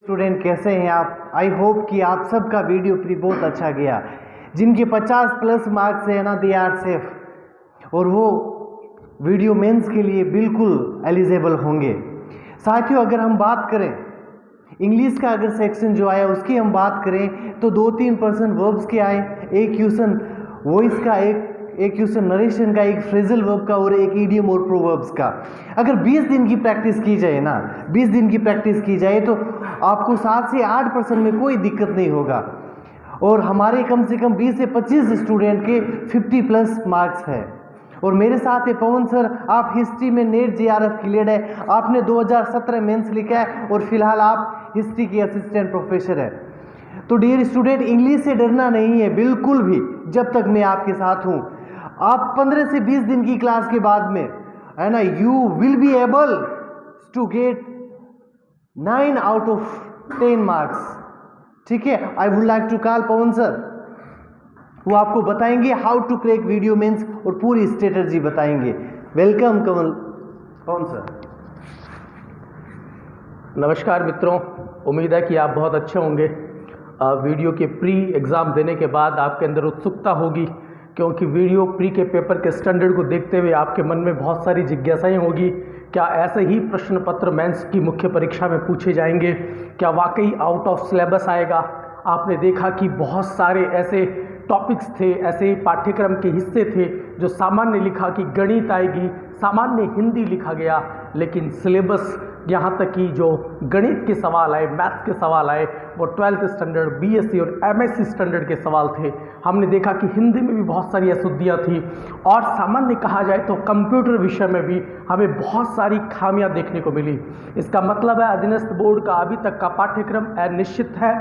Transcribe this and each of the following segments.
Student कैसे हैं आप? आई होप कि आप सबका वीडियो प्री बहुत अच्छा गया। जिनके 50 प्लस मार्क्स है ना, दे आर सेफ और वो वीडियो मेंस के लिए बिल्कुल एलिजिबल होंगे। साथियों, अगर हम बात करें इंग्लिश का, अगर सेक्शन जो आया उसकी हम बात करें तो 2-3% वर्ब्स के आए, एक क्वेश्चन वॉइस का, एक क्वेश्चन नरेशन का, एक फ्रेजल वर्ब का और एक इडियम और प्रोवर्ब्स का। अगर 20 दिन की प्रैक्टिस की जाए ना, 20 दिन की प्रैक्टिस की जाए तो आपको 7 से 8% में कोई दिक्कत नहीं होगा। और हमारे कम से कम 20 से 25 स्टूडेंट के 50 प्लस मार्क्स है। और मेरे साथ है पवन सर, आप हिस्ट्री में नेट जेआरएफ क्लियर है, आपने 2017 मेंस लिखा है और फिलहाल आप हिस्ट्री के असिस्टेंट प्रोफेसर है। तो डियर स्टूडेंट, इंग्लिश से डरना नहीं है बिल्कुल भी, जब तक मैं आपके साथ हूँ। आप 15 से 20 दिन की क्लास के बाद में है ना, you will be able to get 9 out of 10 marks. ठीक है, I would like to call Pawan sir, वो आपको बताएंगे how to crack VDO mains और पूरी स्ट्रेटजी बताएंगे। Welcome Pawan sir. नमस्कार मित्रों, उम्मीद है कि आप बहुत अच्छे होंगे। वीडियो के प्री एग्ज़ाम देने के बाद आपके अंदर उत्सुकता होगी, क्योंकि वीडियो प्री के पेपर के स्टैंडर्ड को देखते हुए आपके मन में बहुत सारी जिज्ञासाएं होगी। क्या ऐसे ही प्रश्न पत्र मेंस की मुख्य परीक्षा में पूछे जाएंगे? क्या वाकई आउट ऑफ सिलेबस आएगा? आपने देखा कि बहुत सारे ऐसे टॉपिक्स थे, ऐसे पाठ्यक्रम के हिस्से थे जो सामान्य लिखा कि गणित आएगी, सामान्य हिंदी लिखा गया, लेकिन सिलेबस यहाँ तक कि जो गणित के सवाल आए, मैथ्स के सवाल आए, वो 12th स्टैंडर्ड, बीएससी और एमएससी स्टैंडर्ड के सवाल थे। हमने देखा कि हिंदी में भी बहुत सारी अशुद्धियाँ थी और सामान्य कहा जाए तो कंप्यूटर विषय में भी हमें बहुत सारी खामियां देखने को मिली। इसका मतलब है अधीनस्थ बोर्ड का अभी तक का पाठ्यक्रम अनिश्चित है,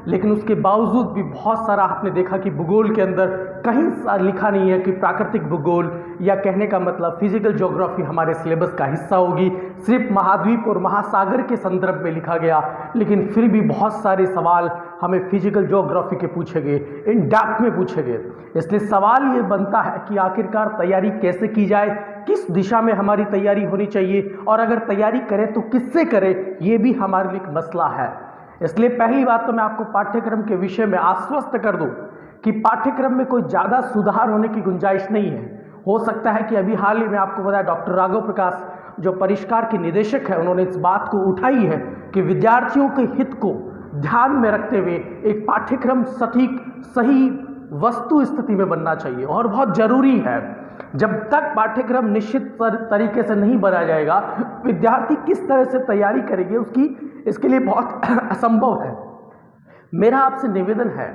लेकिन उसके बावजूद भी बहुत सारा आपने देखा कि भूगोल के अंदर कहीं लिखा नहीं है कि प्राकृतिक भूगोल या कहने का मतलब फिजिकल ज्योग्राफी हमारे सिलेबस का हिस्सा होगी। सिर्फ महाद्वीप और महासागर के संदर्भ में लिखा गया, लेकिन फिर भी बहुत सारे सवाल हमें फिजिकल ज्योग्राफी के पूछे गए, इन डेप्थ में पूछे गए। इसलिए सवाल ये बनता है कि आखिरकार तैयारी कैसे की जाए, किस दिशा में हमारी तैयारी होनी चाहिए, और अगर तैयारी करें तो किससे करें, ये भी हमारे लिए एक मसला है। इसलिए पहली बात तो मैं आपको पाठ्यक्रम के विषय में आश्वस्त कर दूं कि पाठ्यक्रम में कोई ज़्यादा सुधार होने की गुंजाइश नहीं है। हो सकता है कि अभी हाल ही में आपको बताया डॉक्टर राघव प्रकाश जो परिष्कार के निदेशक है, उन्होंने इस बात को उठाई है कि विद्यार्थियों के हित को ध्यान में रखते हुए एक पाठ्यक्रम सटीक, सही वस्तु स्थिति में बनना चाहिए और बहुत जरूरी है। जब तक पाठ्यक्रम निश्चित तरीके से नहीं बना जाएगा, विद्यार्थी किस तरह से तैयारी करेंगे इसके लिए बहुत असंभव है। मेरा आपसे निवेदन है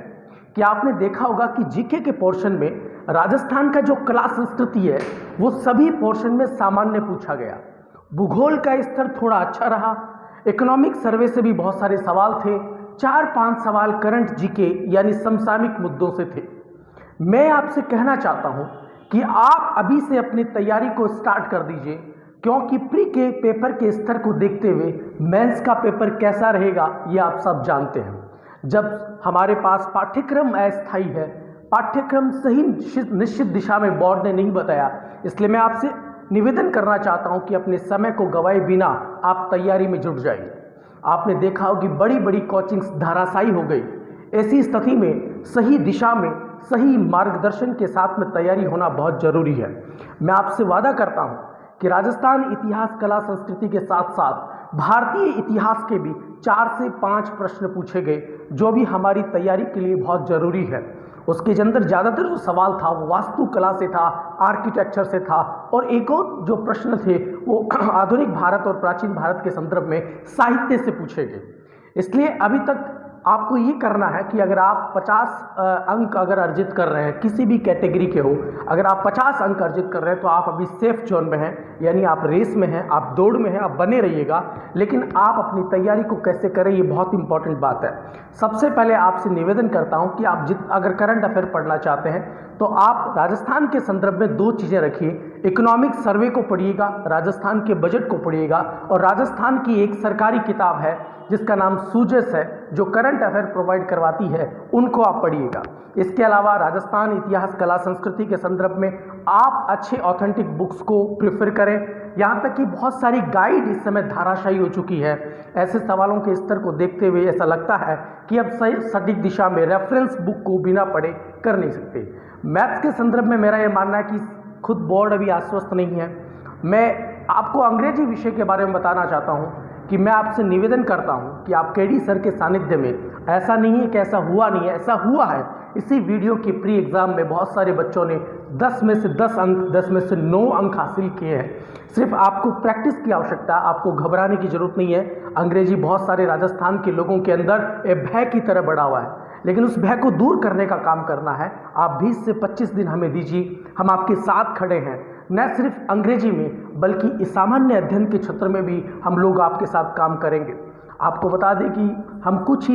कि आपने देखा होगा कि जीके के पोर्शन में राजस्थान का जो कला संस्कृति है वो सभी पोर्शन में सामान्य पूछा गया। भूगोल का स्तर थोड़ा अच्छा रहा, इकोनॉमिक सर्वे से भी बहुत सारे सवाल थे, 4-5 सवाल करंट जीके यानी समसामयिक मुद्दों से थे। मैं आपसे कहना चाहता हूं कि आप अभी से अपनी तैयारी को स्टार्ट कर दीजिए, क्योंकि प्री के पेपर के स्तर को देखते हुए मेंस का पेपर कैसा रहेगा ये आप सब जानते हैं। जब हमारे पास पाठ्यक्रम अस्थायी है, पाठ्यक्रम सही निश्चित दिशा में बोर्ड ने नहीं बताया, इसलिए मैं आपसे निवेदन करना चाहता हूं कि अपने समय को गवाए बिना आप तैयारी में जुट जाइए। आपने देखा हो कि बड़ी बड़ी कोचिंग्स धराशायी हो गई। ऐसी स्थिति में सही दिशा में सही मार्गदर्शन के साथ में तैयारी होना बहुत जरूरी है। मैं आपसे वादा करता हूं कि राजस्थान इतिहास, कला, संस्कृति के साथ साथ भारतीय इतिहास के भी 4 से 5 प्रश्न पूछे गए, जो भी हमारी तैयारी के लिए बहुत जरूरी है। उसके अंदर ज़्यादातर जो सवाल था वो वास्तुकला से था, आर्किटेक्चर से था, और एक और जो प्रश्न थे वो आधुनिक भारत और प्राचीन भारत के संदर्भ में साहित्य से पूछे गए। इसलिए अभी तक आपको ये करना है कि अगर आप 50 अंक अगर अर्जित कर रहे हैं, किसी भी कैटेगरी के हो, अगर आप 50 अंक अर्जित कर रहे हैं तो आप अभी सेफ जोन में हैं, यानी आप रेस में हैं, आप दौड़ में हैं, आप बने रहिएगा। लेकिन आप अपनी तैयारी को कैसे करें ये बहुत इंपॉर्टेंट बात है। सबसे पहले आपसे निवेदन करता हूं कि आप अगर करंट अफेयर पढ़ना चाहते हैं तो आप राजस्थान के संदर्भ में 2 चीज़ें रखिए। इकोनॉमिक सर्वे को पढ़िएगा, राजस्थान के बजट को पढ़िएगा, और राजस्थान की एक सरकारी किताब है जिसका नाम सूजेस है, जो करंट अफेयर प्रोवाइड करवाती है, उनको आप पढ़िएगा। इसके अलावा राजस्थान इतिहास कला संस्कृति के संदर्भ में आप अच्छे ऑथेंटिक बुक्स को प्रेफर करें। यहाँ तक कि बहुत सारी गाइड इस समय धाराशायी हो चुकी है। ऐसे सवालों के स्तर को देखते हुए ऐसा लगता है कि अब सही सटीक दिशा में रेफरेंस बुक को बिना पढ़े कर नहीं सकते। मैथ्स के संदर्भ में मेरा ये मानना है कि खुद बोर्ड अभी आश्वस्त नहीं है। मैं आपको अंग्रेजी विषय के बारे में बताना चाहता हूँ कि मैं आपसे निवेदन करता हूँ कि आप केडी सर के सानिध्य में, ऐसा नहीं है कि ऐसा हुआ नहीं है, ऐसा हुआ है। इसी वीडियो के प्री एग्ज़ाम में बहुत सारे बच्चों ने 10 में से 10 अंक, 10 में से 9 अंक हासिल किए हैं। सिर्फ आपको प्रैक्टिस की आवश्यकता, आपको घबराने की जरूरत नहीं है। अंग्रेजी बहुत सारे राजस्थान के लोगों के अंदर एक भय की तरह बढ़ा हुआ है, लेकिन उस भय को दूर करने का काम करना है। आप 20 से 25 दिन हमें दीजिए, हम आपके साथ खड़े हैं। न सिर्फ अंग्रेजी में बल्कि इस सामान्य अध्ययन के क्षेत्र में भी हम लोग आपके साथ काम करेंगे। आपको बता दें कि हम कुछ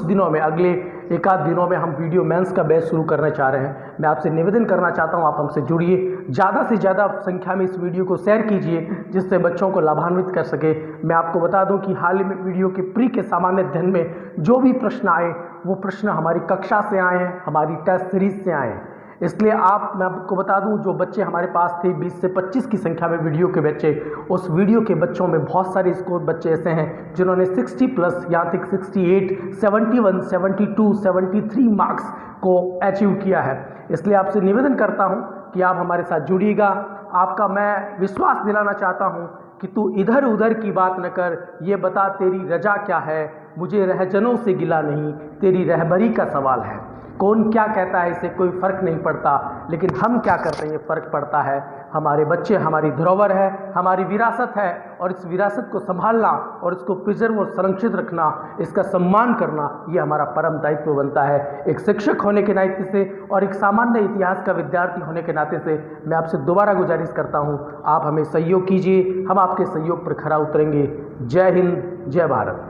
दिनों में अगले एक आध दिनों में हम वीडियो मेंस का बैच शुरू करने चाह रहे हैं। मैं आपसे निवेदन करना चाहता हूं, आप हमसे जुड़िए, ज़्यादा से ज़्यादा संख्या में इस वीडियो को शेयर कीजिए जिससे बच्चों को लाभान्वित कर सके। मैं आपको बता दूं कि हाल ही में वीडियो के प्री के सामान्य अध्ययन में जो भी प्रश्न आए वो प्रश्न हमारी कक्षा से आए हैं, हमारी टेस्ट सीरीज से आए हैं। इसलिए मैं आपको बता दूं, जो बच्चे हमारे पास थे 20 से 25 की संख्या में वीडियो के बच्चे, उस वीडियो के बच्चों में बहुत सारे स्कोर बच्चे ऐसे हैं जिन्होंने 60 प्लस, यहाँ तक 68, 71, 72, 73 मार्क्स को अचीव किया है। इसलिए आपसे निवेदन करता हूं कि आप हमारे साथ जुड़िएगा। आपका मैं विश्वास दिलाना चाहता हूं कि तू इधर उधर की बात न कर, ये बता तेरी रजा क्या है, मुझे रहजनों से गिला नहीं, तेरी रहबरी का सवाल है। कौन क्या कहता है इसे कोई फ़र्क नहीं पड़ता, लेकिन हम क्या करते हैं ये फ़र्क पड़ता है। हमारे बच्चे हमारी धरोहर है, हमारी विरासत है, और इस विरासत को संभालना और इसको प्रिजर्व और संरक्षित रखना, इसका सम्मान करना, ये हमारा परम दायित्व बनता है। एक शिक्षक होने के नाते से और एक सामान्य इतिहास का विद्यार्थी होने के नाते से मैं आपसे दोबारा गुजारिश करता हूँ, आप हमें सहयोग कीजिए, हम आपके सहयोग पर खरा उतरेंगे। जय हिंद, जय भारत।